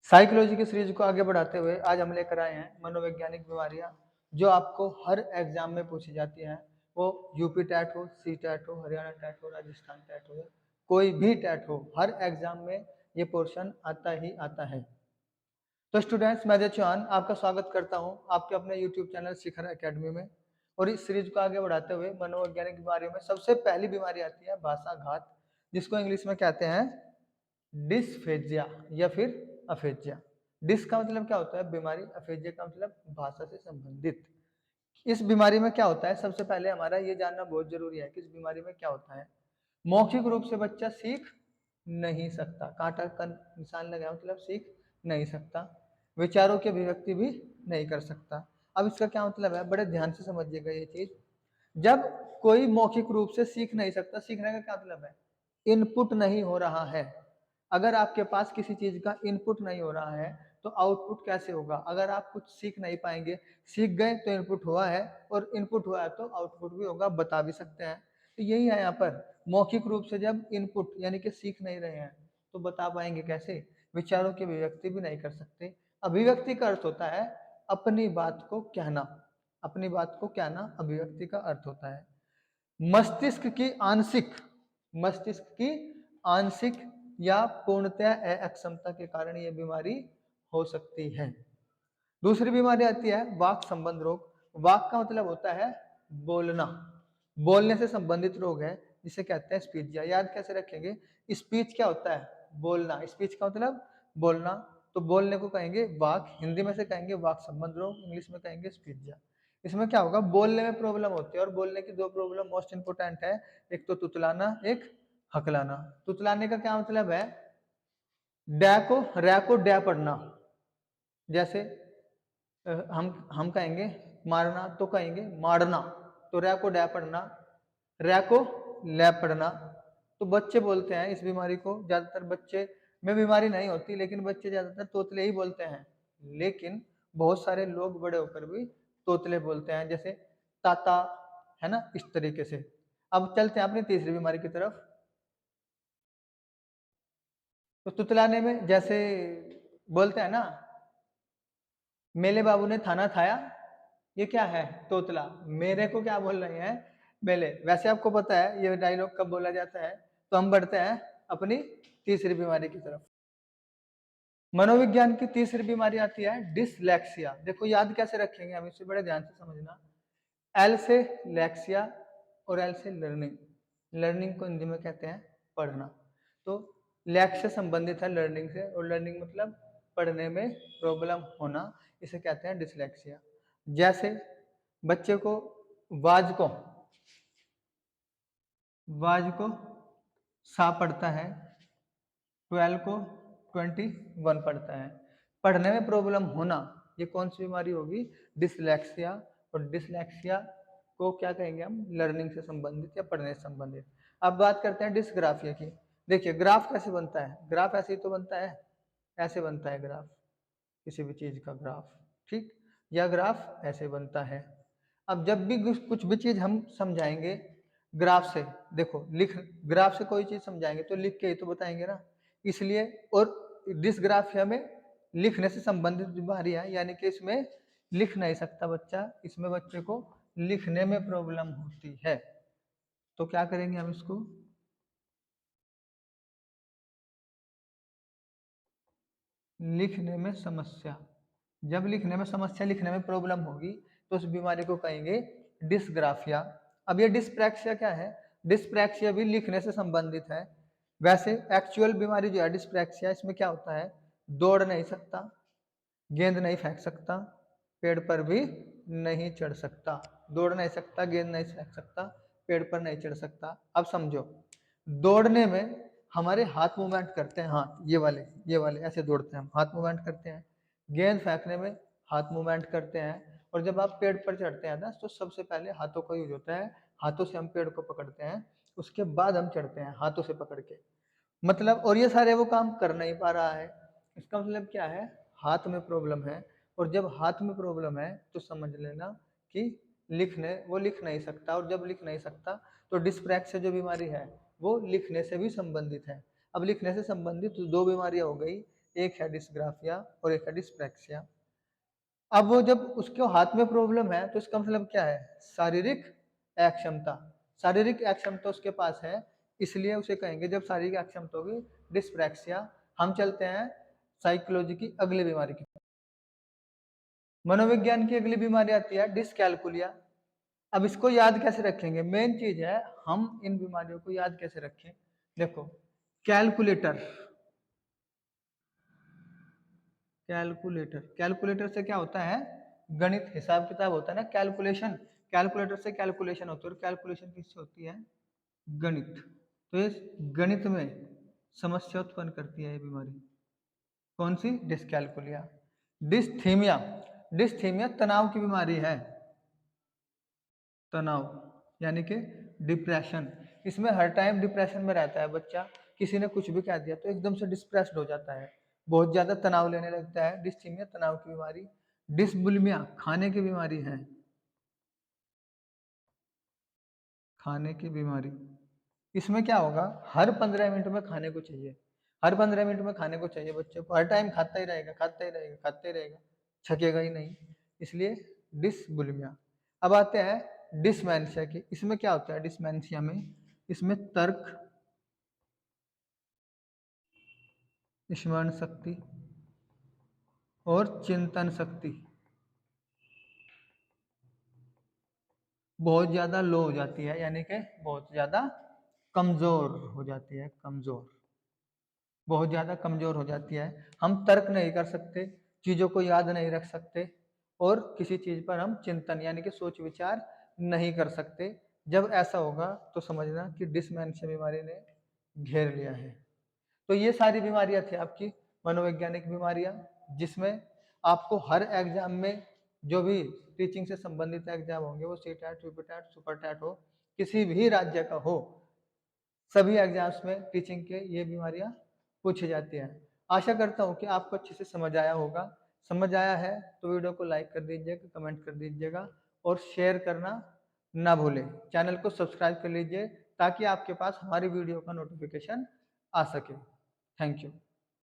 Psychology की series को आगे बढ़ाते हुए आज हम लेकर आए हैं मनोवैज्ञानिक बीमारियां जो आपको हर एग्जाम में पूछी जाती हैं। वो यूपी टैट हो, सी टैट हो, हरियाणा टैट हो, राजस्थान टैट हो, कोई भी टैट हो, हर एग्जाम में ये पोर्शन आता ही आता है। तो स्टूडेंट्स, मैं अजय चौहान आपका स्वागत करता हूं आपके अपने यूट्यूब चैनल शिखर एकेडमी में। और इस सीरीज को आगे बढ़ाते हुए मनोवैज्ञानिक बीमारियों में सबसे पहली बीमारी आती है भाषाघात, जिसको इंग्लिश में कहते हैं डिस्फेजिया या फिर अफेजिया। डिस का मतलब क्या होता है बीमारी, अफेजिया का मतलब भाषा से संबंधित। इस बीमारी में क्या होता है, सबसे पहले हमारा ये जानना बहुत जरूरी है कि इस बीमारी में क्या होता है। मौखिक रूप से बच्चा सीख नहीं सकता, कांटा का निशान लगाया मतलब सीख नहीं सकता। विचारों की अभिव्यक्ति भी नहीं कर सकता। अब इसका क्या मतलब है, बड़े ध्यान से समझिएगा ये चीज। जब कोई मौखिक रूप से सीख नहीं सकता, सीखने का क्या मतलब है, इनपुट नहीं हो रहा है। अगर आपके पास किसी चीज का इनपुट नहीं हो रहा है तो आउटपुट कैसे होगा। अगर आप कुछ सीख नहीं पाएंगे, सीख गए तो इनपुट हुआ है और इनपुट हुआ है तो आउटपुट भी होगा, बता भी सकते हैं। तो यही है यहाँ पर, मौखिक रूप से जब इनपुट यानी कि सीख नहीं रहे हैं तो बता पाएंगे कैसे, विचारों की अभिव्यक्ति भी नहीं कर सकते। अभिव्यक्ति का अर्थ होता है अपनी बात को कहना, अपनी बात को कहना अभिव्यक्ति का अर्थ होता है। मस्तिष्क की आंशिक मस्तिष्क की आंशिक या पूर्णतः अक्षमता के कारण यह बीमारी हो सकती है। दूसरी बीमारी आती है वाक संबंध रोग। वाक का मतलब होता है बोलना, बोलने से संबंधित रोग है जिसे कहते हैं स्पीचिया। याद कैसे रखेंगे, स्पीच क्या होता है, बोलना। स्पीच का मतलब बोलना, तो बोलने को कहेंगे वाक, हिंदी में से कहेंगे वाक संबंध रोग, इंग्लिश में कहेंगे स्पीचिया। इसमें क्या होगा, बोलने में प्रॉब्लम होती है और बोलने की दो प्रॉब्लम मोस्ट इंपोर्टेंट है, एक तो तुतलाना, एक हकलाना। तुतलाने का क्या मतलब है, डै को रै को डै पढ़ना। जैसे हम कहेंगे मारना तो कहेंगे मारना, तो रै को डै पढ़ना, रै को लै पढ़ना। तो बच्चे बोलते हैं इस बीमारी को, ज्यादातर बच्चे में बीमारी नहीं होती लेकिन बच्चे ज्यादातर तोतले ही बोलते हैं। लेकिन बहुत सारे लोग बड़े होकर भी तोतले बोलते हैं, जैसे ताता, है ना, इस तरीके से। अब चलते हैं अपनी तीसरी बीमारी की तरफ। तो तुतलाने में जैसे बोलते हैं ना, मेले बाबू ने थाना थाया, ये क्या है, तोतला। मेरे को क्या बोल रहे हैं, मेले। वैसे आपको पता है ये डायलॉग कब बोला जाता है। तो हम बढ़ते हैं अपनी तीसरी बीमारी की तरफ। मनोविज्ञान की तीसरी बीमारी आती है डिसलेक्सिया। देखो याद कैसे रखेंगे हम, इसे बड़े ध्यान से समझना। एल से लेक्सिया और एल से लर्निंग। लर्निंग को हिंदी में कहते हैं पढ़ना। तो लैक्स से संबंधित है लर्निंग से, और लर्निंग मतलब पढ़ने में प्रॉब्लम होना, इसे कहते हैं डिसलेक्सिया। जैसे बच्चे को वाज को वाज को सा पढ़ता है, 12 को 21 पढ़ता है। पढ़ने में प्रॉब्लम होना, ये कौन सी बीमारी होगी, डिसलेक्सिया। और डिसलेक्सिया को क्या कहेंगे हम, लर्निंग से संबंधित या पढ़ने से संबंधित। अब बात करते हैं डिसग्राफिया की। देखिए ग्राफ कैसे बनता है, ग्राफ ऐसे ही तो बनता है, ऐसे बनता है ग्राफ, किसी भी चीज का ग्राफ, ठीक। यह ग्राफ ऐसे बनता है। अब जब भी कुछ भी चीज हम समझाएंगे ग्राफ से, देखो लिख, ग्राफ से कोई चीज समझाएंगे तो लिख के ही तो बताएंगे ना, इसलिए। और डिसग्राफिया में लिखने से संबंधित बीमारी है, यानी कि इसमें लिख नहीं सकता बच्चा, इसमें बच्चे को लिखने में प्रॉब्लम होती है। तो क्या करेंगे हम इसको, लिखने में समस्या। जब लिखने में समस्या, लिखने में प्रॉब्लम होगी तो उस बीमारी को कहेंगे डिसग्राफिया। अब ये डिस्प्रैक्सिया क्या है, डिस्प्रैक्सिया भी लिखने से संबंधित है। वैसे एक्चुअल बीमारी जो है डिस्प्रैक्सिया, इसमें क्या होता है, दौड़ नहीं सकता, गेंद नहीं फेंक सकता, पेड़ पर भी नहीं चढ़ सकता। दौड़ नहीं सकता, गेंद नहीं फेंक सकता, पेड़ पर नहीं चढ़ सकता। अब समझो, दौड़ने में हमारे हाथ मूवमेंट करते हैं, हाथ ये वाले ऐसे दौड़ते हैं हम, हाथ मूवमेंट करते हैं। गेंद फेंकने में हाथ मूवमेंट करते हैं। और जब आप पेड़ पर चढ़ते हैं ना, तो सबसे पहले हाथों का यूज होता है, हाथों से हम पेड़ को पकड़ते हैं, उसके बाद हम चढ़ते हैं हाथों से पकड़ के। मतलब, और ये सारे वो काम कर नहीं पा रहा है, इसका मतलब क्या है, हाथ में प्रॉब्लम है। और जब हाथ में प्रॉब्लम है तो समझ लेना कि वो लिख नहीं सकता, और जब लिख नहीं सकता तो डिस्प्रैक्सिया जो बीमारी है वो लिखने से भी संबंधित है। अब लिखने से संबंधित दो बीमारियां हो गई, एक है डिस्ग्राफिया और एक है डिस्प्रैक्सिया। अब वो जब उसके हाथ में प्रॉब्लम है तो इसका मतलब क्या है? शारीरिक अक्षमता। शारीरिक अक्षमता उसके पास है, इसलिए उसे कहेंगे जब शारीरिक अक्षमता होगी डिस्प्रैक्सिया। हम चलते हैं साइकोलॉजी की अगली बीमारी की। मनोविज्ञान की अगली बीमारी आती है डिसकैलकुलिया। अब इसको याद कैसे रखेंगे? मेन चीज है हम इन बीमारियों को याद कैसे रखें। देखो, कैलकुलेटर, कैलकुलेटर, कैलकुलेटर से क्या होता है? गणित, हिसाब किताब होता है ना, कैलकुलेशन। कैलकुलेटर से कैलकुलेशन होती है, और कैलकुलेशन किससे होती है? गणित। तो इस गणित में समस्या उत्पन्न करती है ये बीमारी। कौन सी? डिसकैलकुलिया। डिस्थीमिया, डिस्थीमिया तनाव की बीमारी है। तनाव यानी कि डिप्रेशन। इसमें हर टाइम डिप्रेशन में रहता है बच्चा, किसी ने कुछ भी कह दिया तो एकदम से डिप्रेस्ड हो जाता है, बहुत ज्यादा तनाव लेने लगता है। डिस्थीमिया तनाव की बीमारी। डिसबुलिमिया खाने की बीमारी है, खाने की बीमारी। इसमें क्या होगा? हर 15 मिनट में खाने को चाहिए, हर 15 मिनट में खाने को चाहिए बच्चे को, हर टाइम खाता ही रहेगा, खाता ही रहेगा, खाता ही रहेगा, छकेगा ही नहीं, इसलिए डिसबुलिमिया। अब आते हैं डिसमेंशिया की। इसमें क्या होता है डिसमेंशिया में? इसमें तर्क, स्मरण शक्ति और चिंतन शक्ति बहुत ज्यादा लो हो जाती है, यानी कि बहुत ज्यादा कमजोर हो जाती है, कमजोर, बहुत ज्यादा कमजोर हो जाती है। हम तर्क नहीं कर सकते, चीजों को याद नहीं रख सकते, और किसी चीज पर हम चिंतन यानी कि सोच विचार नहीं कर सकते। जब ऐसा होगा तो समझना कि डिसमेंशिया बीमारी ने घेर लिया है। तो ये सारी बीमारियां थी आपकी मनोवैज्ञानिक बीमारियां, जिसमें आपको हर एग्जाम में जो भी टीचिंग से संबंधित एग्जाम होंगे, वो C TET, UP TET, super TET हो, किसी भी राज्य का हो, सभी एग्जाम्स में टीचिंग के ये बीमारियां पूछी जाती हैं। आशा करता हूँ कि आपको अच्छे से समझ आया होगा। समझ आया है तो वीडियो को लाइक कर दीजिएगा, कमेंट कर दीजिएगा और शेयर करना ना भूलें। चैनल को सब्सक्राइब कर लीजिए ताकि आपके पास हमारी वीडियो का नोटिफिकेशन आ सके। Thank you.